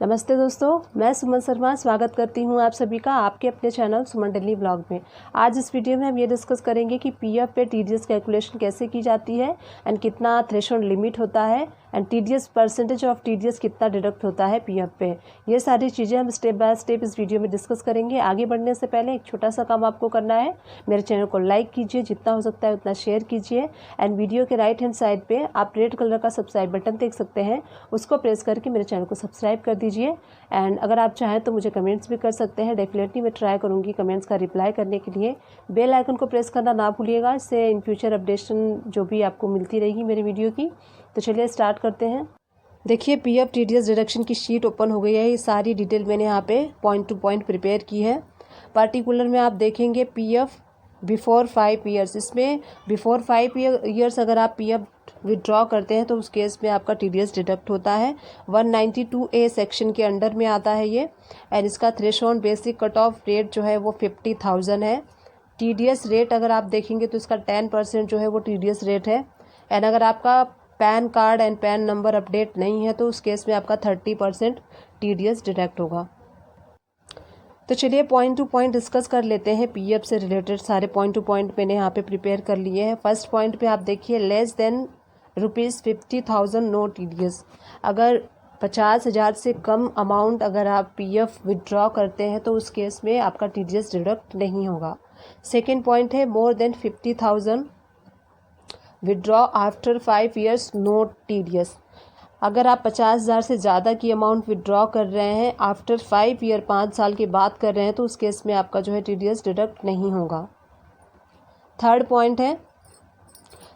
नमस्ते दोस्तों, मैं सुमन शर्मा स्वागत करती हूं आप सभी का आपके अपने चैनल सुमन डेली ब्लॉग में। आज इस वीडियो में हम ये डिस्कस करेंगे कि पीएफ पे टीडीएस कैलकुलेशन कैसे की जाती है एंड कितना थ्रेशोल्ड लिमिट होता है and TDS percentage of TDS कितना डिडक्ट होता है पीएफ पे। ये सारी चीज़ें हम स्टेप बाय स्टेप इस वीडियो में डिस्कस करेंगे। आगे बढ़ने से पहले एक छोटा सा काम आपको करना है, मेरे चैनल को लाइक कीजिए, जितना हो सकता है उतना शेयर कीजिए एंड वीडियो के राइट हैंड साइड पे आप रेड कलर का सब्सक्राइब बटन देख सकते हैं, उसको प्रेस करके मेरे चैनल को सब्सक्राइब कर दीजिए। एंड अगर आप चाहें तो मुझे कमेंट्स भी कर सकते हैं, डेफिनेटली मैं ट्राई करूंगी कमेंट्स का रिप्लाई करने के लिए। बेल आइकन को प्रेस करना ना भूलिएगा, इससे इन फ्यूचर अपडेशन जो भी आपको मिलती रहेगी मेरी वीडियो की। तो चलिए स्टार्ट करते हैं। देखिए पीएफ टीडीएस डिडक्शन की शीट ओपन हो गई है। ये सारी डिटेल मैंने यहाँ पे पॉइंट टू पॉइंट प्रिपेयर की है। पर्टिकुलर में आप देखेंगे पीएफ बिफोर 5 ईयर्स, इसमें बिफोर 5 ईयर्स अगर आप पीएफ विड्रॉ करते हैं तो उस केस में आपका टीडीएस डिडक्ट होता है। 192A सेक्शन के अंडर में आता है ये। एंड इसका threshold basic cut off rate जो है वो 50,000 है। टीडीएस रेट अगर आप देखेंगे तो इसका 10% जो है वो टीडीएस रेट है। एंड अगर आपका pan card and pan number update नहीं है तो उस केस में आपका 30% टीडीएस डिडक्ट होगा। तो चलिए पॉइंट टू पॉइंट डिस्कस कर लेते हैं। पीएफ से रिलेटेड सारे पॉइंट टू पॉइंट मैंने यहाँ पे प्रिपेयर कर लिए हैं। फर्स्ट पॉइंट पे आप देखिए लेस देन ₹50,000 नो टीडीएस। अगर 50,000 से कम अमाउंट अगर आप पीएफ विड्रॉ करते हैं तो उस केस में आपका टीडीएस डिडक्ट नहीं होगा। सेकेंड पॉइंट है more than 50,000 withdraw after 5 years no TDS. अगर आप 50,000 से ज़्यादा की अमाउंट विड्रॉ कर रहे हैं आफ्टर 5 ईयर, 5 साल की बात कर रहे हैं, तो उस केस में आपका जो है टीडीएस डिडक्ट नहीं होगा। थर्ड पॉइंट है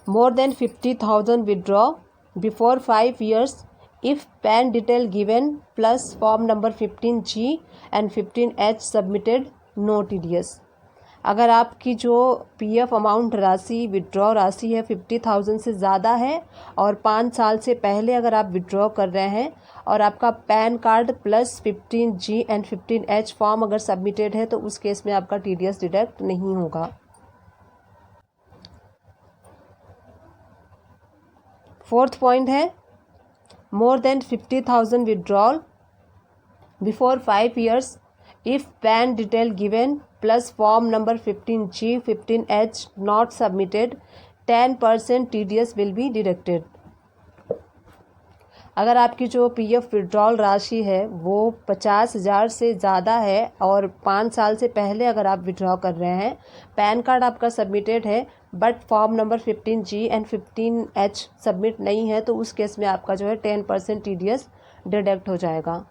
more than 50,000 withdraw before 5 years if PAN detail given plus form number 15G and 15H submitted no TDS. अगर आपकी जो पीएफ अमाउंट राशि विड्रॉ राशि है 50,000 से ज़्यादा है और 5 साल से पहले अगर आप विड्रॉ कर रहे हैं और आपका pan card plus 15G and 15H form अगर सबमिटेड है तो उस केस में आपका टीडीएस डिडक्ट नहीं होगा। फोर्थ पॉइंट है more than 50,000 withdrawal before 5 years if PAN detail given plus form number 15G 15H not submitted 10% TDS will be deducted. अगर आपकी जो पीएफ विड्रॉल राशि है वो 50,000 से ज़्यादा है और 5 साल से पहले अगर आप विड्रॉ कर रहे हैं, पैन कार्ड आपका सबमिटेड है but form number 15G and 15H submit नहीं है, तो उस केस में आपका जो है 10% टीडीएस डिडक्ट हो जाएगा।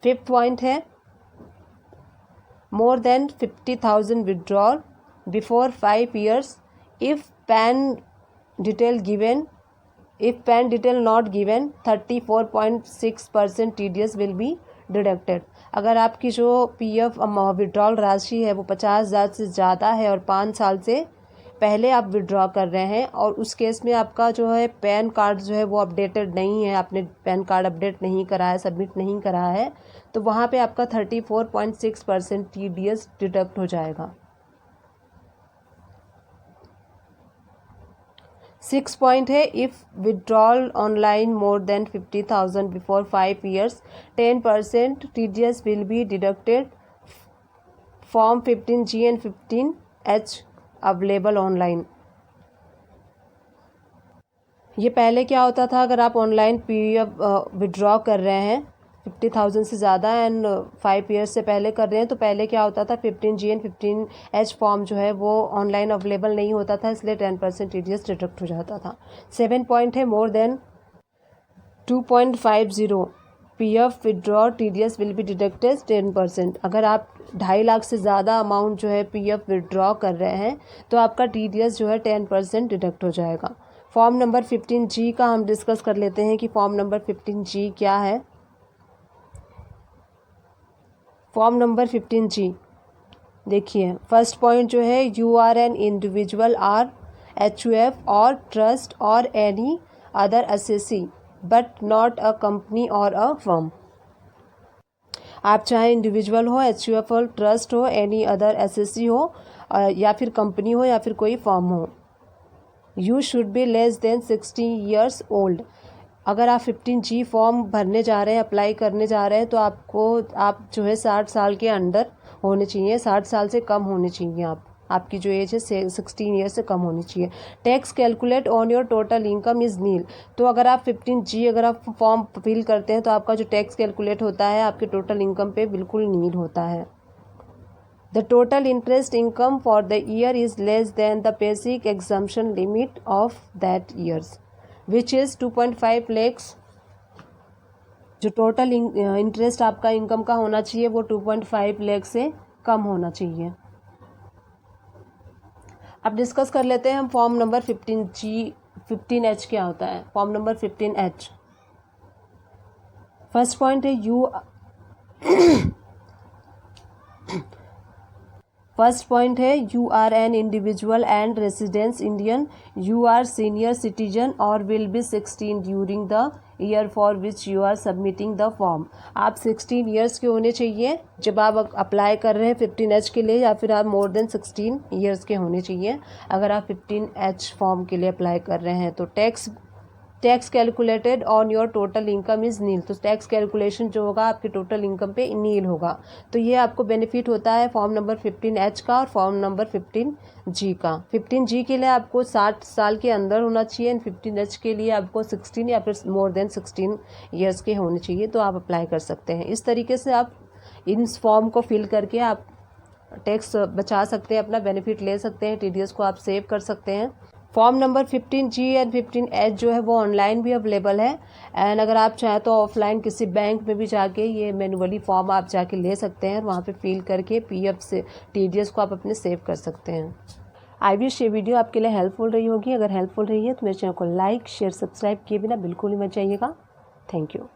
फिफ्थ पॉइंट है more than 50,000 withdrawal before 5 years if PAN detail not given 34.6% TDS will be deducted। अगर आपकी जो पीएफ विड्रॉल राशि है वो 50,000 से ज़्यादा है और 5 साल से पहले आप विड्रॉ कर रहे हैं और उस केस में आपका जो है पैन कार्ड जो है वो अपडेटेड नहीं है, आपने पैन कार्ड अपडेट नहीं करा है, सबमिट नहीं करा है, तो वहाँ पे आपका 34.6% टीडीएस डिडक्ट हो जाएगा। 6 पॉइंट है if withdrawal online more than 50,000 before 5 years 10% TDS will be deducted form 15G and 15H available online. ये पहले क्या होता था, अगर आप ऑनलाइन पीएफ विड्रॉ कर रहे हैं 50,000 से ज़्यादा एंड 5 ईयर्स से पहले कर रहे हैं, तो पहले क्या होता था 15G एंड 15H फॉर्म जो है वो ऑनलाइन अवेलेबल नहीं होता था, इसलिए 10% टीडीएस डिडक्ट हो जाता था। 7 पॉइंट है more then 2.50 PF withdraw TDS will be deducted 10%। अगर आप 2.5 लाख से ज़्यादा अमाउंट जो है पीएफ विड्रॉ कर रहे हैं तो आपका टीडीएस जो है 10% डिडक्ट हो जाएगा। फॉर्म नंबर 15G का हम डिस्कस कर लेते हैं कि फॉर्म नंबर 15G क्या है। फॉर्म नंबर 15G देखिए, फर्स्ट पॉइंट जो है you are an individual or HUF और ट्रस्ट और any other SSC but not a company और अ फर्म। आप चाहे इंडिविजुअल हो, HUF हो, ट्रस्ट हो, एनी अदर एसएससी हो या फिर कंपनी हो या फिर कोई फर्म हो। You should be less than 60 years old. अगर आप 15G फॉर्म भरने जा रहे हैं, अप्लाई करने जा रहे हैं, तो आप जो है 60 साल के अंडर होने चाहिए, 60 साल से कम होने चाहिए आपकी जो एज है 16 ईयर से कम होनी चाहिए। Tax calculate on your total income is nil. तो अगर आप 15G अगर आप फॉर्म फिल करते हैं तो आपका जो टैक्स कैलकुलेट होता है आपके टोटल इनकम पे बिल्कुल नील होता है। The total interest income for the year is less than the basic exemption limit of that years which is 2.5 lakhs। जो टोटल इंटरेस्ट आपका इनकम का होना चाहिए वो 2.5 लाख से कम होना चाहिए। अब डिस्कस कर लेते हैं हम फॉर्म नंबर 15H क्या होता है। Form number 15H, first point है you are an individual and residence Indian, you are senior citizen और will be 16 during the year for which you are submitting the form. आप 16 years के होने चाहिए जब आप अप्लाई कर रहे हैं 15H के लिए, या फिर आप मोर देन 16 ईयर्स के होने चाहिए अगर आप 15H फॉर्म के लिए अप्लाई कर रहे हैं। तो tax calculated on your total income is nil. तो टैक्स कैलकुलेशन जो होगा आपके टोटल इनकम पे नील होगा। तो ये आपको बेनिफिट होता है फॉर्म नंबर 15H का और फॉर्म नंबर 15G का। 15G के लिए आपको 60 साल के अंदर होना चाहिए, 15H के लिए आपको 16 या फिर मोर देन 16 ईयर्स के होने चाहिए। तो आप अप्लाई कर सकते हैं। इस तरीके से आप इन फॉर्म को फिल करके आप टैक्स बचा सकते हैं, अपना बेनिफिट ले सकते हैं, TDS को आप सेव कर सकते हैं। Form number 15G and 15H जो है वो ऑनलाइन भी अवेलेबल है, एंड अगर आप चाहें तो ऑफलाइन किसी बैंक में भी जाके ये मैनुअली फॉर्म आप जाके ले सकते हैं, वहाँ पे फिल करके PF से TDS को आप अपने सेव कर सकते हैं। आई विश ये वीडियो आपके लिए हेल्पफुल रही होगी। अगर हेल्पफुल रही है तो मेरे चैनल को लाइक शेयर सब्सक्राइब किए बिना बिल्कुल ही मत जाइएगा। Thank you.